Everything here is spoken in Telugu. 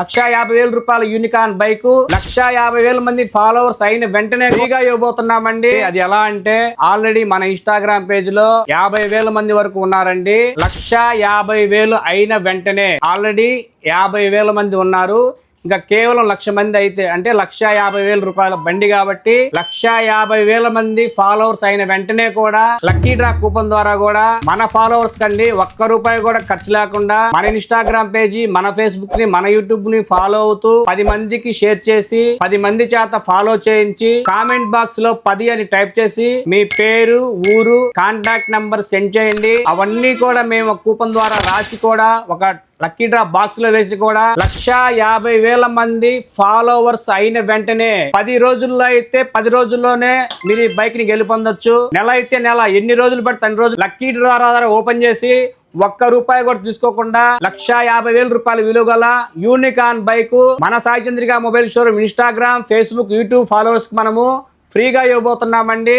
1,50,000 రూపాయల యూనికాన్ బైక్ 1,50,000 మంది ఫాలోవర్స్ అయిన వెంటనే ఫ్రీగా ఇవ్వబోతున్నామండి. అది ఎలా అంటే ఆల్రెడీ మన ఇన్స్టాగ్రామ్ పేజ్ లో 50,000 మంది వరకు ఉన్నారండి. 1,50,000 అయిన వెంటనే ఆల్రెడీ 50,000 మంది ఉన్నారు. ఇంకా కేవలం 1,00,000 మంది అయితే అంటే 1,50,000 రూపాయల బండి కాబట్టి 1,50,000 మంది ఫాలోవర్స్ అయిన వెంటనే కూడా లక్కీ డ్రా కూపన్ ద్వారా కూడా మన ఫాలోవర్స్ కండి ₹1 కూడా ఖర్చు లేకుండా మన ఇన్స్టాగ్రామ్ పేజీ, మన ఫేస్బుక్ ని, మన యూట్యూబ్ ని ఫాలో అవుతూ 10 మందికి షేర్ చేసి 10 మంది చేత ఫాలో చేయించి కామెంట్ బాక్స్ లో 10 అని టైప్ చేసి మీ పేరు, ఊరు, కాంటాక్ట్ నంబర్ సెండ్ చేయండి. అవన్నీ కూడా మేము కూపన్ ద్వారా రాసి కూడా ఒక లక్కీ డ్రా బాక్స్ లో వేసి కూడా 1,50,000 మంది ఫాలోవర్స్ అయిన వెంటనే 10 రోజుల్లో అయితే 10 రోజుల్లోనే మీరు ఈ బైక్ ని గెలుపొందొచ్చు. నెల అయితే నెల, ఎన్ని రోజులు పడితే అన్ని రోజులు లక్కీ డ్రా ద్వారా ఓపెన్ చేసి ₹1 కూడా తీసుకోకుండా 1,50,000 రూపాయల విలువ గల యూనికాన్ బైక్ మన Sai Chandrika mobile showroom Instagram, Facebook, YouTube followers కి మనము ఫ్రీగా ఇవ్వబోతున్నామండి.